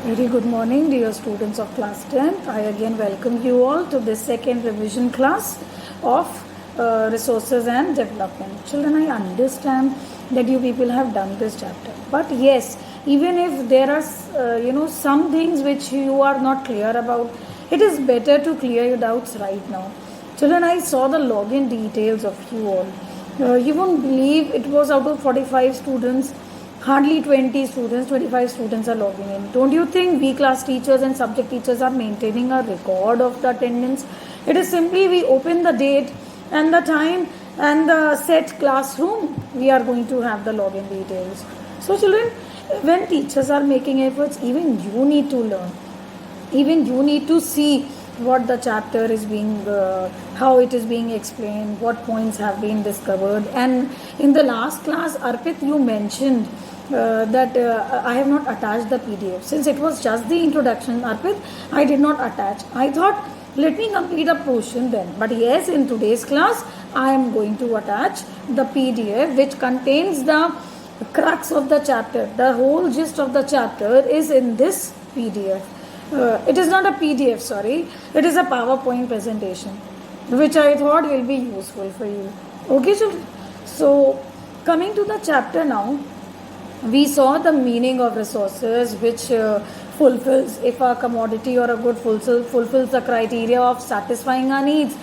Very good morning, dear students of class 10th. I again welcome you all to this second revision class of resources and development. Children, I understand that you people have done this chapter, but yes, even if there are some things which you are not clear about, it is better to clear your doubts right now. Children, I saw the login details of you all. You won't believe it was out of 45 students. Hardly 20 students, 25 students are logging in. Don't you think we class teachers and subject teachers are maintaining a record of the attendance? It is simply we open the date and the time and the set classroom, we are going to have the login details. So children, when teachers are making efforts, even you need to learn. Even you need to see what the chapter is being, how it is being explained, what points have been discovered. And in the last class, Arpit, you mentioned that I have not attached the PDF. Since it was just the introduction, Arpit, I did not attach. I thought, let me complete a portion then. But yes, in today's class, I am going to attach the PDF which contains the crux of the chapter. The whole gist of the chapter is in this PDF. It is not a PDF, sorry. It is a PowerPoint presentation, which I thought will be useful for you. Okay, children. So, coming to the chapter now, we saw the meaning of resources, which fulfills, if a commodity or a good fulfills the criteria of satisfying our needs,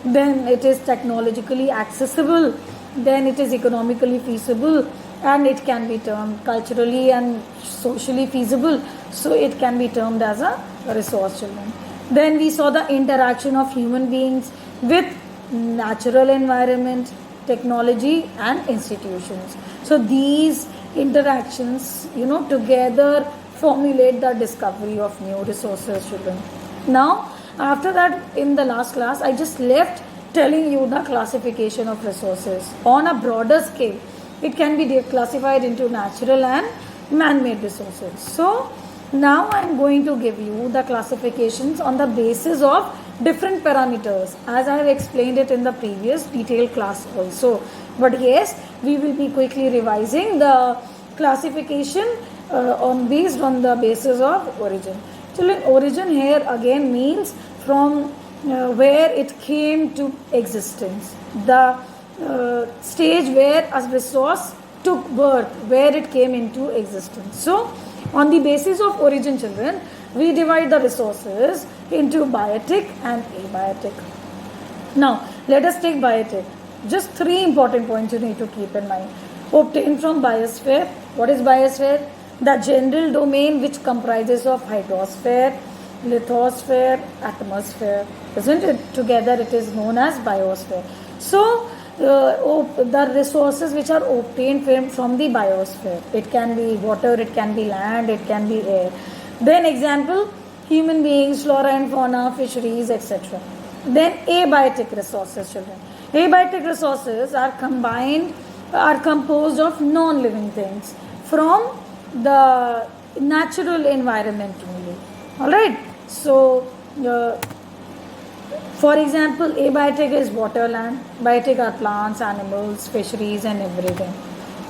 then it is technologically accessible, then it is economically feasible, and it can be termed culturally and socially feasible. So it can be termed as a resource, children. Then we saw the interaction of human beings with natural environment, technology and institutions. So these interactions, together formulate the discovery of new resources, children. Now, after that, in the last class, I just left telling you the classification of resources. On a broader scale, it can be classified into natural and man-made resources. So, now I am going to give you the classifications on the basis of different parameters, as I have explained it in the previous detailed class also. But yes, we will be quickly revising the classification based on the basis of origin. Children, origin here again means from where it came to existence. The stage where a resource took birth, where it came into existence. So, on the basis of origin, children, we divide the resources into biotic and abiotic. Now, let us take biotic. Just 3 important points you need to keep in mind. Obtained from biosphere. What is biosphere? The general domain which comprises of hydrosphere, lithosphere, atmosphere. Isn't it? Together it is known as biosphere. So, the resources which are obtained from the biosphere. It can be water, it can be land, it can be air. Then example, human beings, flora and fauna, fisheries, etc. Then abiotic resources, children. Abiotic resources are composed of non-living things from the natural environment only. Alright, so for example, abiotic is water, land. Biotic are plants, animals, fisheries and everything.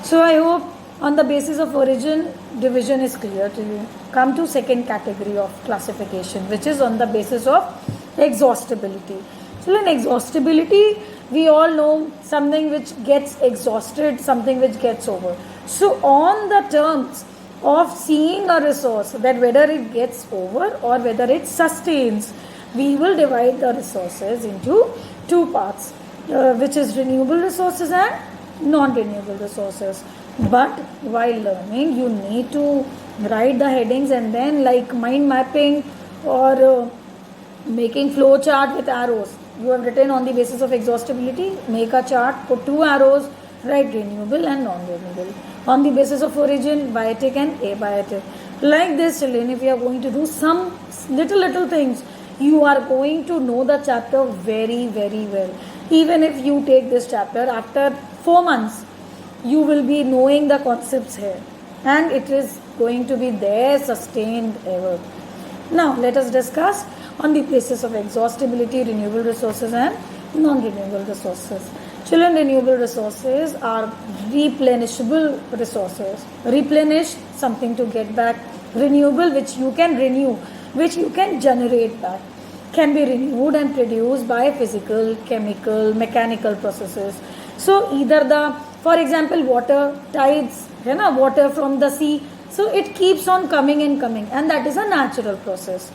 So I hope on the basis of origin, division is clear to you. Come to second category of classification, which is on the basis of exhaustibility. So in exhaustibility, we all know something which gets exhausted, something which gets over. So on the terms of seeing a resource, that whether it gets over or whether it sustains, we will divide the resources into 2 parts, which is renewable resources and non-renewable resources. But while learning, you need to write the headings, and then like mind mapping or making flow chart with arrows. You have written on the basis of exhaustibility, make a chart, put 2 arrows, write renewable and non-renewable. On the basis of origin, biotic and abiotic. Like this, children, if you are going to do some little things, you are going to know the chapter very, very well. Even if you take this chapter after 4 months, you will be knowing the concepts here, and it is going to be there sustained ever. Now, let us discuss on the basis of exhaustibility, renewable resources and non-renewable resources. Children, renewable resources are replenishable resources. Replenish, something to get back. renewable, which you can renew, which you can generate back, can be renewed and produced by physical, chemical, mechanical processes. So either for example, water, tides, water from the sea, so it keeps on coming and coming, and that is a natural process.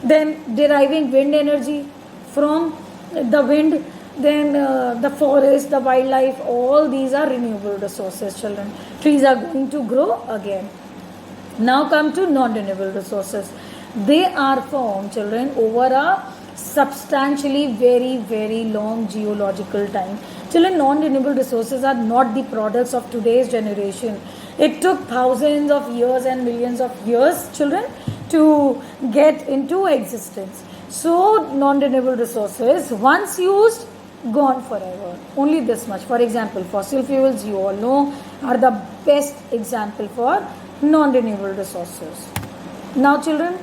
Then deriving wind energy from the wind, then the forest, the wildlife, all these are renewable resources, children. Trees are going to grow again. Now come to non-renewable resources. They are formed, children, over a substantially very, very long geological time. Children, non-renewable resources are not the products of today's generation. It took thousands of years and millions of years, children, to get into existence. So, non-renewable resources, once used, gone forever. Only this much. For example, fossil fuels, you all know, are the best example for non-renewable resources. Now, children,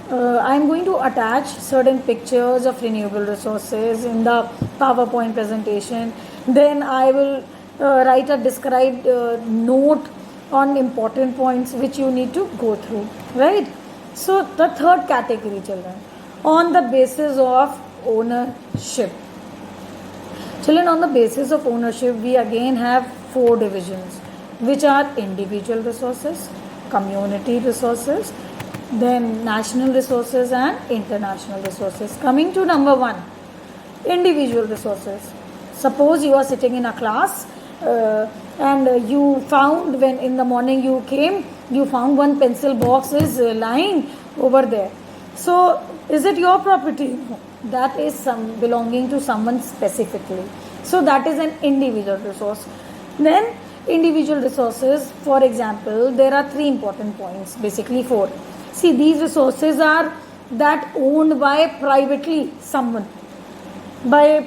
I am going to attach certain pictures of renewable resources in the PowerPoint presentation. Then I will write a described note on important points which you need to go through, right? So the third category, children, on the basis of ownership. Children, on the basis of ownership, we again have 4 divisions, which are individual resources, community resources, then national resources and international resources. Coming to number 1, individual resources. Suppose you are sitting in a class and you found, when in the morning you came, you found one pencil box is lying over there. So is it your property? No. That is belonging to someone specifically. So that is an individual resource. Then individual resources, for example, there are 3 important points, basically 4. See, these resources are that owned by privately someone, by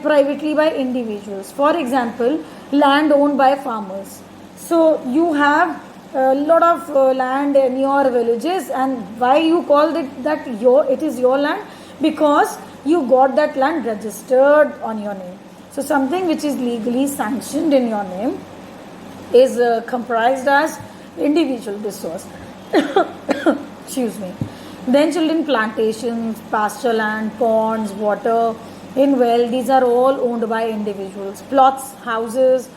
individuals. For example, land owned by farmers. So you have a lot of land in your villages, and why you call it that it is your land? Because you got that land registered on your name. So something which is legally sanctioned in your name is comprised as individual resource. Excuse me. Then children, plantations, pasture land, ponds, water, in well, these are all owned by individuals. Plots, houses.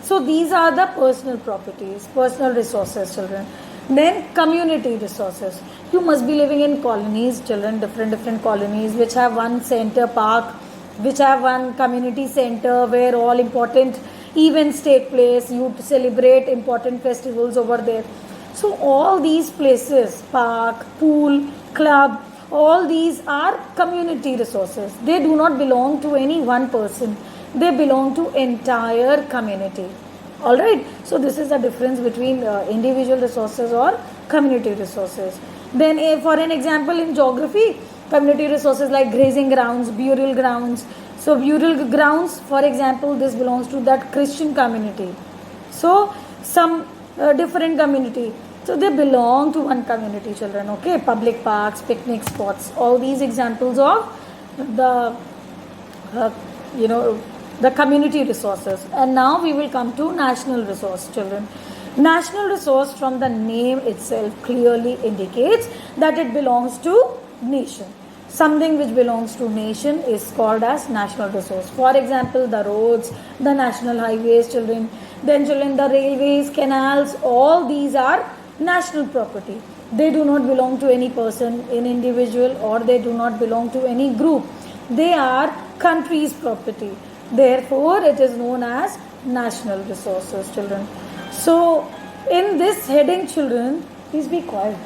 So these are the personal properties, personal resources, children. Then community resources. You must be living in colonies, children, different colonies which have one center park, which have one community center where all important events take place. You celebrate important festivals over there. So all these places, park, pool, club, all these are community resources. They do not belong to any one person. They belong to entire community. Alright, so this is the difference between individual resources or community resources. Then for an example, in geography, community resources like grazing grounds, burial grounds. So burial grounds, for example, this belongs to that Christian community. So some different community. So they belong to one community, children. Okay, public parks, picnic spots, all these examples of the the community resources. And now we will come to national resource, children. National resource, from the name itself, clearly indicates that it belongs to nation. Something which belongs to nation is called as national resource. For example, the roads, the national highways, children. Then children, the railways, canals, all these are national property. They do not belong to any person, any individual, or they do not belong to any group. They are country's property. Therefore, it is known as national resources, children. So, in this heading, children, please be quiet.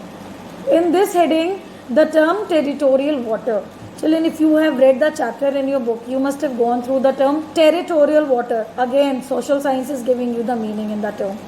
In this heading, the term territorial water. Children, if you have read the chapter in your book, you must have gone through the term territorial water. Again, social science is giving you the meaning in the term.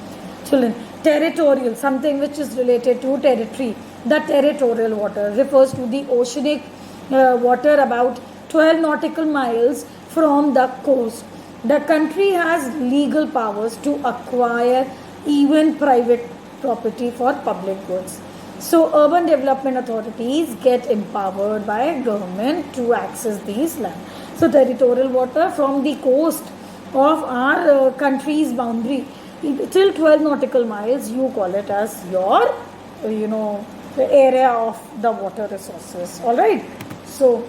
Children, territorial, something which is related to territory. The territorial water refers to the oceanic water about 12 nautical miles from the coast. The country has legal powers to acquire even private property for public goods. So urban development authorities get empowered by government to access these land. So territorial water from the coast of our country's boundary till 12 nautical miles, you call it as your area of the water resources. All right. So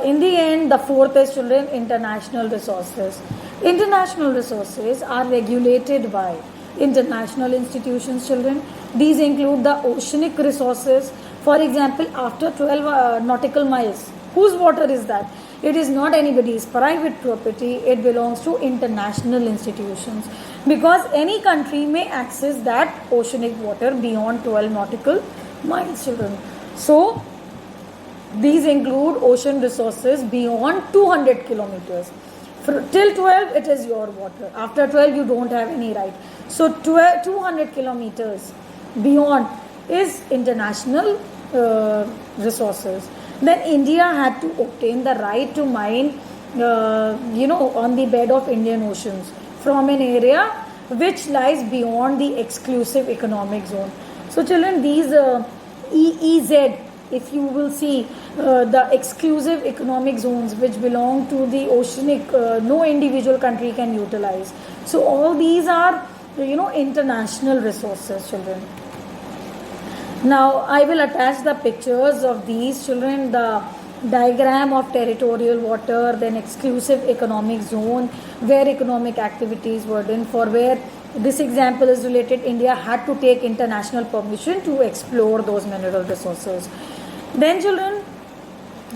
in the end, the fourth is, children, international resources. International resources are regulated by international institutions, children. These include the oceanic resources. For example, after 12 nautical miles, whose water is that? It is not anybody's private property. It belongs to international institutions, because any country may access that oceanic water beyond 12 nautical miles, children. So these include ocean resources beyond 200 kilometers. Till 12, it is your water. After 12, you don't have any right. So 200 kilometers beyond is international resources. Then India had to obtain the right to mine, on the bed of Indian Oceans from an area which lies beyond the exclusive economic zone. So children, these EEZ, if you will see, the exclusive economic zones which belong to the oceanic, no individual country can utilize. So all these are, international resources, children. Now I will attach the pictures of these, children, the diagram of territorial water, then exclusive economic zone, where economic activities were done, for where this example is related, India had to take international permission to explore those mineral resources. Then children,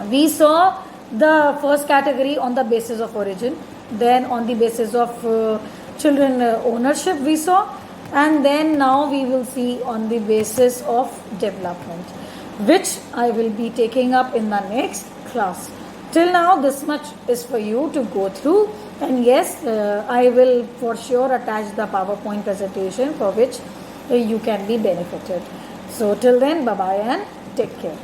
we saw the first category on the basis of origin, then on the basis of ownership we saw, and then now we will see on the basis of development, which I will be taking up in the next class. Till now, this much is for you to go through, and yes, I will for sure attach the PowerPoint presentation for which you can be benefited. So till then, bye bye and take care.